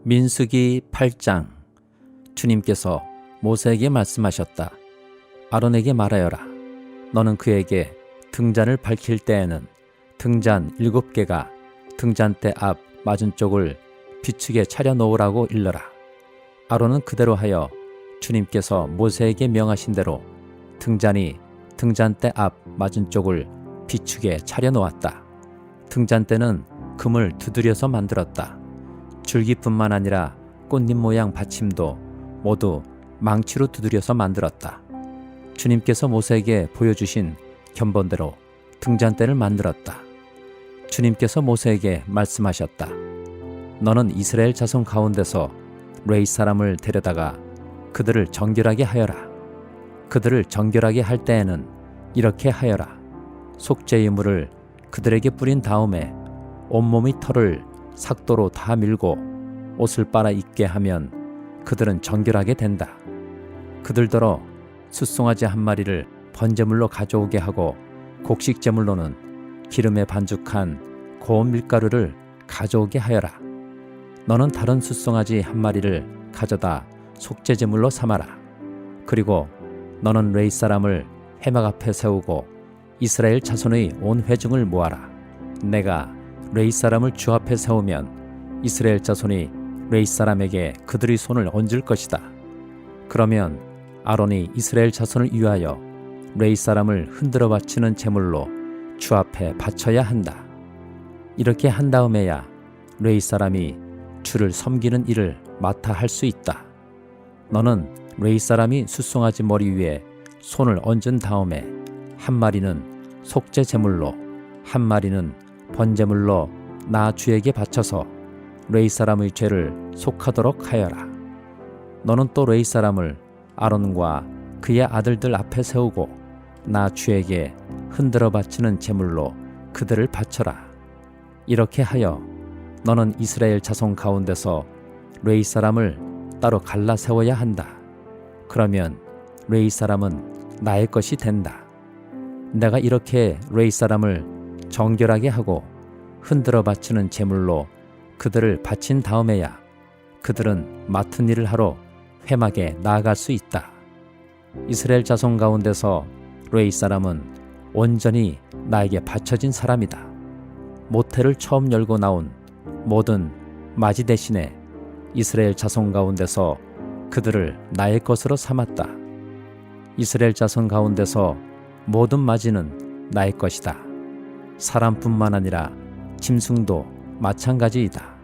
민수기 8장. 주님께서 모세에게 말씀하셨다. 아론에게 말하여라. 너는 그에게 등잔을 밝힐 때에는 등잔 7개가 등잔대 앞 맞은쪽을 비추게 차려 놓으라고 일러라. 아론은 그대로 하여 주님께서 모세에게 명하신 대로 등잔이 등잔대 앞 맞은쪽을 비추게 차려 놓았다. 등잔대는 금을 두드려서 만들었다. 줄기뿐만 아니라 꽃잎 모양 받침도 모두 망치로 두드려서 만들었다. 주님께서 모세에게 보여주신 견본대로 등잔대를 만들었다. 주님께서 모세에게 말씀하셨다. 너는 이스라엘 자손 가운데서 레위 사람을 데려다가 그들을 정결하게 하여라. 그들을 정결하게 할 때에는 이렇게 하여라. 속죄의 물을 그들에게 뿌린 다음에 온몸의 털을 삭도로 다 밀고 옷을 빨아 입게 하면 그들은 정결하게 된다. 그들더러 숫송아지 한 마리를 번제물로 가져오게 하고 곡식제물로는 기름에 반죽한 고운 밀가루를 가져오게 하여라. 너는 다른 숫송아지 한 마리를 가져다 속죄제물로 삼아라. 그리고 너는 레위 사람을 회막 앞에 세우고 이스라엘 자손의 온 회중을 모아라. 내가 레위 사람을 주 앞에 세우면 이스라엘 자손이 레위 사람에게 그들의 손을 얹을 것이다. 그러면 아론이 이스라엘 자손을 위하여 레위 사람을 흔들어 바치는 제물로 주 앞에 바쳐야 한다. 이렇게 한 다음에야 레위 사람이 주를 섬기는 일을 맡아 할 수 있다. 너는 레위 사람이 숫송아지 머리 위에 손을 얹은 다음에 한 마리는 속죄 제물로 한 마리는 번제물로 나 주에게 바쳐서 레위 사람의 죄를 속하도록 하여라. 너는 또 레위 사람을 아론과 그의 아들들 앞에 세우고 나 주에게 흔들어 바치는 제물로 그들을 바쳐라. 이렇게 하여 너는 이스라엘 자손 가운데서 레위 사람을 따로 갈라 세워야 한다. 그러면 레위 사람은 나의 것이 된다. 내가 이렇게 레위 사람을 정결하게 하고 흔들어 바치는 제물로 그들을 바친 다음에야 그들은 맡은 일을 하러 회막에 나아갈 수 있다. 이스라엘 자손 가운데서 레위 사람은 온전히 나에게 바쳐진 사람이다. 모태를 처음 열고 나온 모든 맞이 대신에 이스라엘 자손 가운데서 그들을 나의 것으로 삼았다. 이스라엘 자손 가운데서 모든 맞이는 나의 것이다. 사람뿐만 아니라 짐승도 마찬가지이다.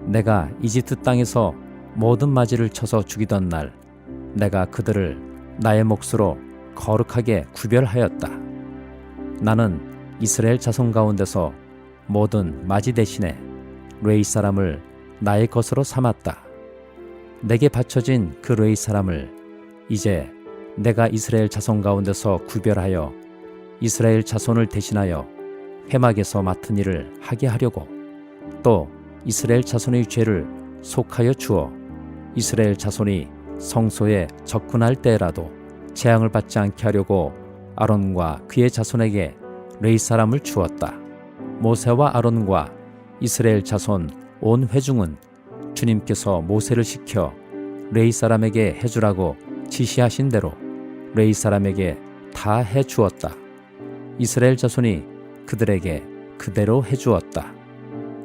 내가 이집트 땅에서 모든 맞이를 쳐서 죽이던 날 내가 그들을 나의 몫으로 거룩하게 구별하였다. 나는 이스라엘 자손 가운데서 모든 맞이 대신에 레위 사람을 나의 것으로 삼았다. 내게 바쳐진 그 레위 사람을 이제 내가 이스라엘 자손 가운데서 구별하여 이스라엘 자손을 대신하여 회막에서 맡은 일을 하게 하려고 또 이스라엘 자손의 죄를 속하여 주어 이스라엘 자손이 성소에 접근할 때라도 재앙을 받지 않게 하려고 아론과 그의 자손에게 레위 사람을 주었다. 모세와 아론과 이스라엘 자손 온 회중은 주님께서 모세를 시켜 레위 사람에게 해주라고 지시하신 대로 레위 사람에게 다 해주었다. 이스라엘 자손이 그들에게 그대로 해주었다.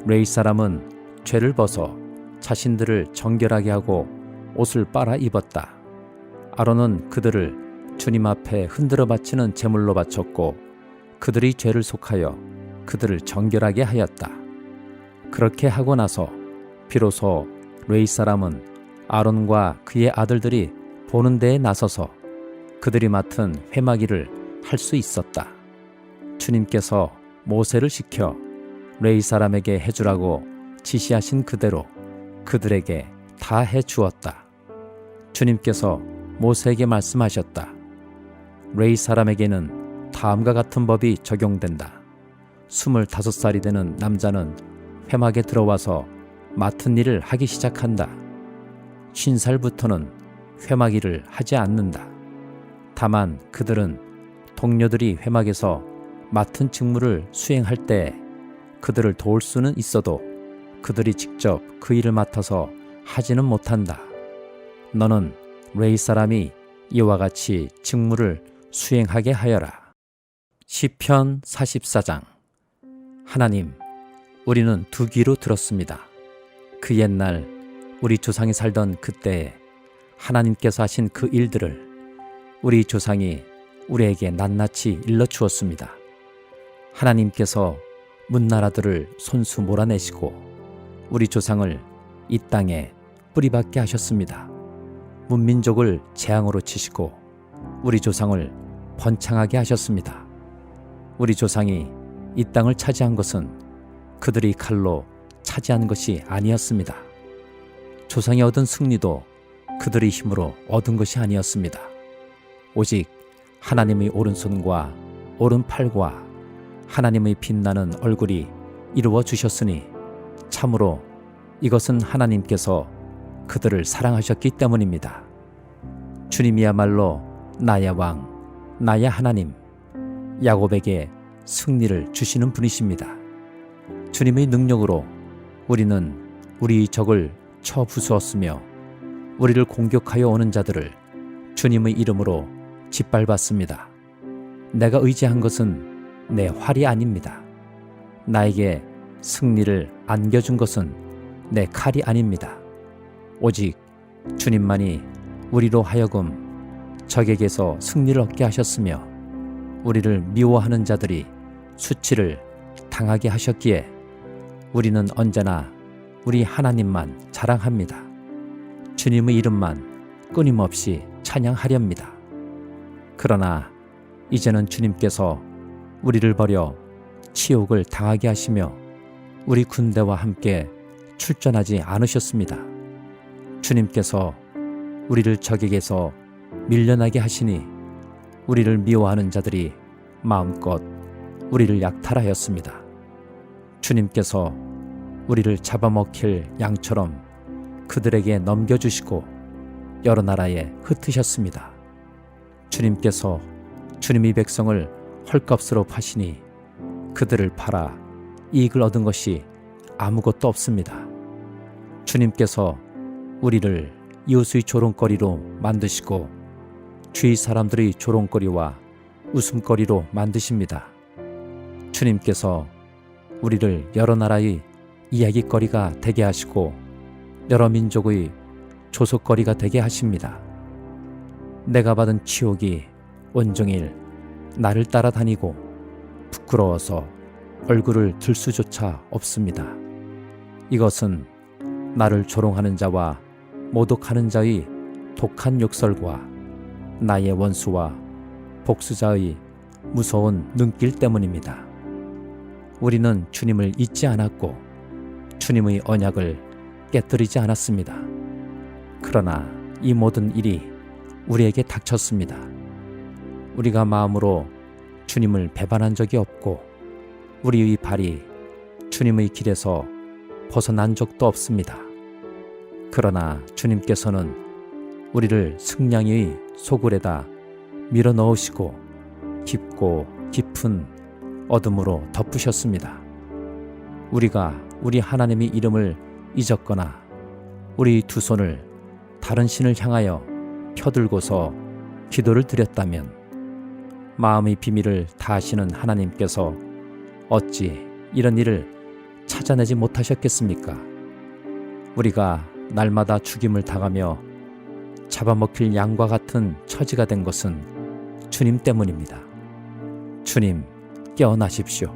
레위 사람은 죄를 벗어 자신들을 정결하게 하고 옷을 빨아 입었다. 아론은 그들을 주님 앞에 흔들어 바치는 제물로 바쳤고 그들이 죄를 속하여 그들을 정결하게 하였다. 그렇게 하고 나서 비로소 레위 사람은 아론과 그의 아들들이 보는 데에 나서서 그들이 맡은 회막 일을 할 수 있었다. 주님께서 모세를 시켜 레위 사람에게 해주라고 지시하신 그대로 그들에게 다 해주었다. 주님께서 모세에게 말씀하셨다. 레위 사람에게는 다음과 같은 법이 적용된다. 25살이 되는 남자는 회막에 들어와서 맡은 일을 하기 시작한다. 50살부터는 회막 일을 하지 않는다. 다만 그들은 동료들이 회막에서 맡은 직무를 수행할 때 그들을 도울 수는 있어도 그들이 직접 그 일을 맡아서 하지는 못한다. 너는 레위 사람이 이와 같이 직무를 수행하게 하여라. 시편 44장. 하나님, 우리는 두 귀로 들었습니다. 그 옛날 우리 조상이 살던 그때에 하나님께서 하신 그 일들을 우리 조상이 우리에게 낱낱이 일러주었습니다. 하나님께서 문나라들을 손수 몰아내시고 우리 조상을 이 땅에 뿌리박게 하셨습니다. 문민족을 재앙으로 치시고 우리 조상을 번창하게 하셨습니다. 우리 조상이 이 땅을 차지한 것은 그들이 칼로 차지한 것이 아니었습니다. 조상이 얻은 승리도 그들의 힘으로 얻은 것이 아니었습니다. 오직 하나님의 오른손과 오른팔과 하나님의 빛나는 얼굴이 이루어 주셨으니 참으로 이것은 하나님께서 그들을 사랑하셨기 때문입니다. 주님이야말로 나의 왕, 나의 하나님, 야곱에게 승리를 주시는 분이십니다. 주님의 능력으로 우리는 우리 적을 쳐 부수었으며 우리를 공격하여 오는 자들을 주님의 이름으로 짓밟았습니다. 내가 의지한 것은 내 활이 아닙니다. 나에게 승리를 안겨준 것은 내 칼이 아닙니다. 오직 주님만이 우리로 하여금 적에게서 승리를 얻게 하셨으며 우리를 미워하는 자들이 수치를 당하게 하셨기에 우리는 언제나 우리 하나님만 자랑합니다. 주님의 이름만 끊임없이 찬양하렵니다. 그러나 이제는 주님께서 우리를 버려 치욕을 당하게 하시며 우리 군대와 함께 출전하지 않으셨습니다. 주님께서 우리를 적에게서 밀려나게 하시니 우리를 미워하는 자들이 마음껏 우리를 약탈하였습니다. 주님께서 우리를 잡아먹힐 양처럼 그들에게 넘겨주시고 여러 나라에 흩으셨습니다. 주님께서 주님의 백성을 헐값으로 파시니 그들을 팔아 이익을 얻은 것이 아무것도 없습니다. 주님께서 우리를 이웃의 조롱거리로 만드시고 주위 사람들의 조롱거리와 웃음거리로 만드십니다. 주님께서 우리를 여러 나라의 이야기거리가 되게 하시고 여러 민족의 조속거리가 되게 하십니다. 내가 받은 치욕이 온종일 나를 따라다니고 부끄러워서 얼굴을 들 수조차 없습니다. 이것은 나를 조롱하는 자와 모독하는 자의 독한 욕설과 나의 원수와 복수자의 무서운 눈길 때문입니다. 우리는 주님을 잊지 않았고 주님의 언약을 깨뜨리지 않았습니다. 그러나 이 모든 일이 우리에게 닥쳤습니다. 우리가 마음으로 주님을 배반한 적이 없고 우리의 발이 주님의 길에서 벗어난 적도 없습니다. 그러나 주님께서는 우리를 승냥이의 소굴에다 밀어 넣으시고 깊고 깊은 어둠으로 덮으셨습니다. 우리가 우리 하나님의 이름을 잊었거나 우리 두 손을 다른 신을 향하여 펴들고서 기도를 드렸다면 마음의 비밀을 다 아시는 하나님께서 어찌 이런 일을 찾아내지 못하셨겠습니까? 우리가 날마다 죽임을 당하며 잡아먹힐 양과 같은 처지가 된 것은 주님 때문입니다. 주님, 깨어나십시오.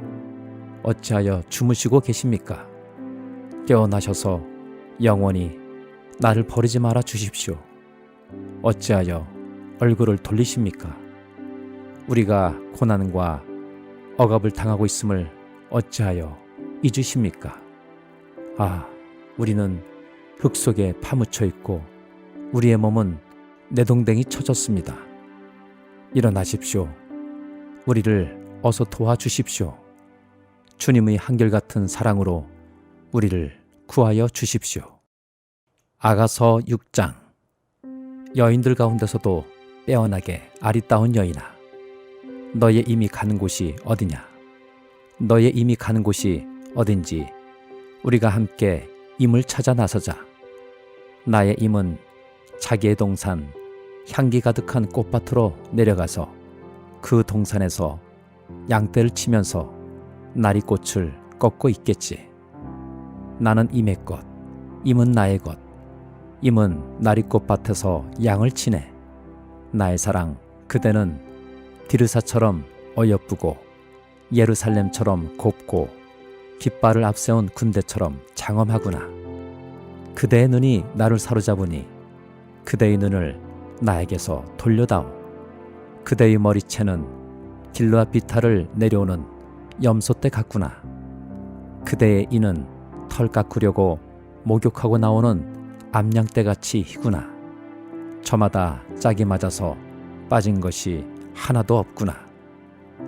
어찌하여 주무시고 계십니까? 깨어나셔서 영원히 나를 버리지 말아 주십시오. 어찌하여 얼굴을 돌리십니까? 우리가 고난과 억압을 당하고 있음을 어찌하여 잊으십니까? 아, 우리는 흙 속에 파묻혀 있고 우리의 몸은 내동댕이 쳐졌습니다. 일어나십시오. 우리를 어서 도와주십시오. 주님의 한결같은 사랑으로 우리를 구하여 주십시오. 아가서 6장. 여인들 가운데서도 빼어나게 아리따운 여인아, 너의 이미 가는 곳이 어디냐? 너의 이미 가는 곳이 어딘지 우리가 함께 임을 찾아 나서자. 나의 임은 자기의 동산 향기 가득한 꽃밭으로 내려가서 그 동산에서 양떼를 치면서 나리꽃을 꺾고 있겠지. 나는 임의 것, 임은 나의 것, 임은 나리꽃밭에서 양을 치네. 나의 사랑, 그대는 디르사처럼 어여쁘고 예루살렘처럼 곱고 깃발을 앞세운 군대처럼 장엄하구나. 그대의 눈이 나를 사로잡으니 그대의 눈을 나에게서 돌려다오. 그대의 머리채는 길르앗 비탈을 내려오는 염소떼 같구나. 그대의 이는 털 깎으려고 목욕하고 나오는 암양떼같이 희구나. 저마다 짝이 맞아서 빠진 것이 하나도 없구나.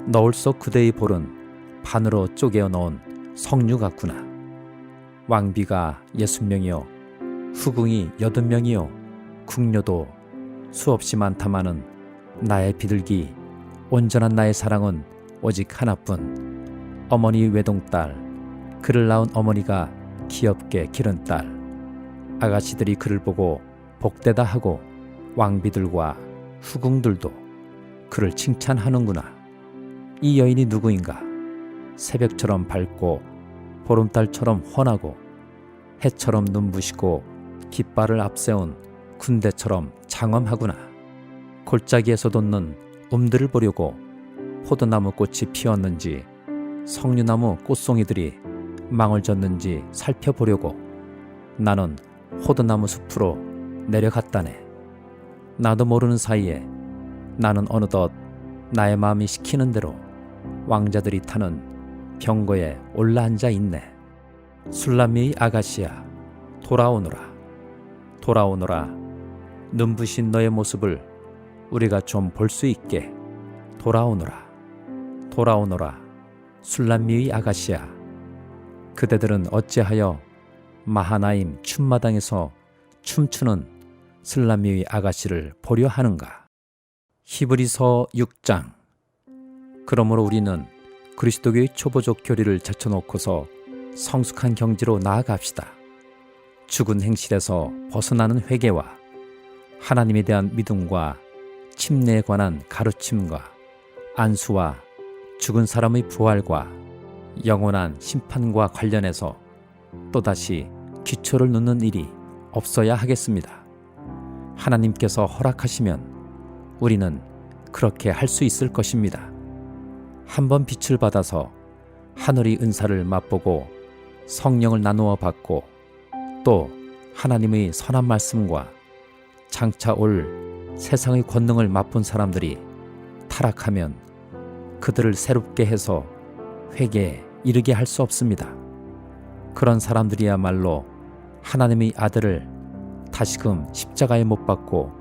너울 속 그대의 볼은 반으로 쪼개어 넣은 석류 같구나. 왕비가 60명이요 후궁이 80명이요 궁녀도 수없이 많다마는 나의 비둘기 온전한 나의 사랑은 오직 하나뿐. 어머니 외동딸, 그를 낳은 어머니가 귀엽게 기른 딸. 아가씨들이 그를 보고 복되다 하고 왕비들과 후궁들도 그를 칭찬하는구나. 이 여인이 누구인가? 새벽처럼 밝고 보름달처럼 환하고 해처럼 눈부시고 깃발을 앞세운 군대처럼 장엄하구나. 골짜기에서 돋는 움들을 보려고 포도나무 꽃이 피었는지 석류나무 꽃송이들이 망을 졌는지 살펴보려고 나는 포도나무 숲으로 내려갔다네. 나도 모르는 사이에 나는 어느덧 나의 마음이 시키는 대로 왕자들이 타는 병거에 올라앉아 있네. 술람미의 아가씨야, 돌아오너라. 돌아오너라. 눈부신 너의 모습을 우리가 좀 볼 수 있게. 돌아오너라. 돌아오너라. 술람미의 아가씨야. 그대들은 어찌하여 마하나임 춤마당에서 춤추는 술람미의 아가씨를 보려 하는가? 히브리서 6장. 그러므로 우리는 그리스도교의 초보적 교리를 제쳐놓고서 성숙한 경지로 나아갑시다. 죽은 행실에서 벗어나는 회개와 하나님에 대한 믿음과 침례에 관한 가르침과 안수와 죽은 사람의 부활과 영원한 심판과 관련해서 또다시 기초를 놓는 일이 없어야 하겠습니다. 하나님께서 허락하시면 우리는 그렇게 할 수 있을 것입니다. 한번 빛을 받아서 하늘의 은사를 맛보고 성령을 나누어 받고 또 하나님의 선한 말씀과 장차 올 세상의 권능을 맛본 사람들이 타락하면 그들을 새롭게 해서 회개에 이르게 할 수 없습니다. 그런 사람들이야말로 하나님의 아들을 다시금 십자가에 못 박고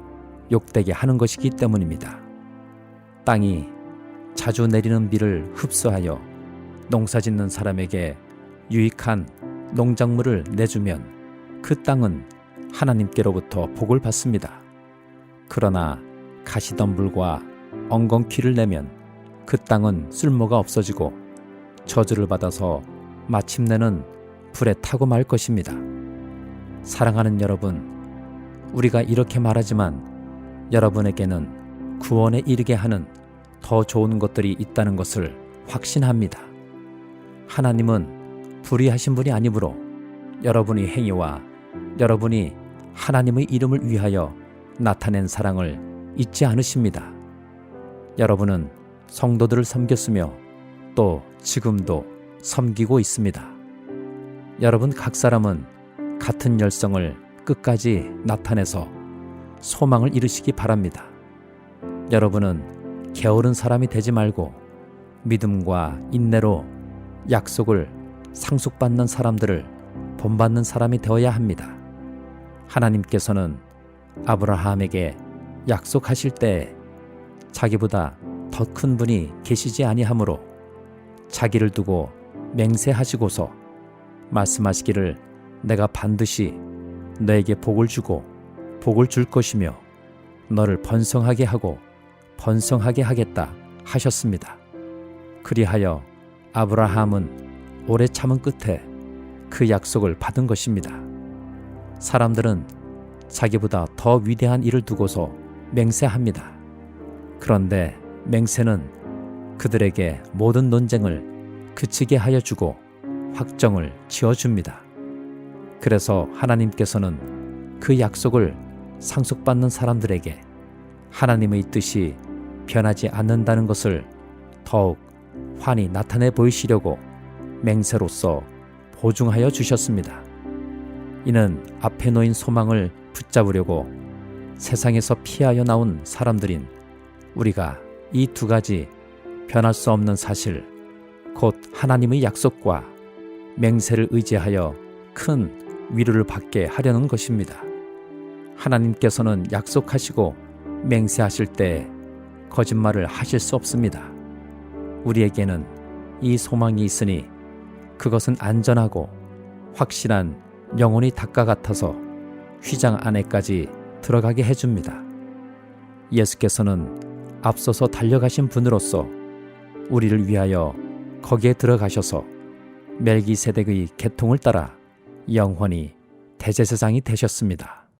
욕되게 하는 것이기 때문입니다. 땅이 자주 내리는 비를 흡수하여 농사짓는 사람에게 유익한 농작물을 내주면 그 땅은 하나님께로부터 복을 받습니다. 그러나 가시덤불과 엉겅퀴를 내면 그 땅은 쓸모가 없어지고 저주를 받아서 마침내는 불에 타고 말 것입니다. 사랑하는 여러분, 우리가 이렇게 말하지만 여러분에게는 구원에 이르게 하는 더 좋은 것들이 있다는 것을 확신합니다. 하나님은 불의하신 분이 아니므로 여러분의 행위와 여러분이 하나님의 이름을 위하여 나타낸 사랑을 잊지 않으십니다. 여러분은 성도들을 섬겼으며 또 지금도 섬기고 있습니다. 여러분 각 사람은 같은 열성을 끝까지 나타내서 소망을 이루시기 바랍니다. 여러분은 게으른 사람이 되지 말고 믿음과 인내로 약속을 상속받는 사람들을 본받는 사람이 되어야 합니다. 하나님께서는 아브라함에게 약속하실 때 자기보다 더 큰 분이 계시지 아니하므로 자기를 두고 맹세하시고서 말씀하시기를 내가 반드시 너에게 복을 주고 복을 줄 것이며 너를 번성하게 하고 번성하게 하겠다 하셨습니다. 그리하여 아브라함은 오래 참은 끝에 그 약속을 받은 것입니다. 사람들은 자기보다 더 위대한 일을 두고서 맹세합니다. 그런데 맹세는 그들에게 모든 논쟁을 그치게 하여 주고 확정을 지어줍니다. 그래서 하나님께서는 그 약속을 상속받는 사람들에게 하나님의 뜻이 변하지 않는다는 것을 더욱 환히 나타내 보이시려고 맹세로서 보증하여 주셨습니다. 이는 앞에 놓인 소망을 붙잡으려고 세상에서 피하여 나온 사람들인 우리가 이 두 가지 변할 수 없는 사실, 곧 하나님의 약속과 맹세를 의지하여 큰 위로를 받게 하려는 것입니다. 하나님께서는 약속하시고 맹세하실 때 거짓말을 하실 수 없습니다. 우리에게는 이 소망이 있으니 그것은 안전하고 확실한 영혼의 닭과 같아서 휘장 안에까지 들어가게 해줍니다. 예수께서는 앞서서 달려가신 분으로서 우리를 위하여 거기에 들어가셔서 멜기세덱의 계통을 따라 영원히 대제사장이 되셨습니다.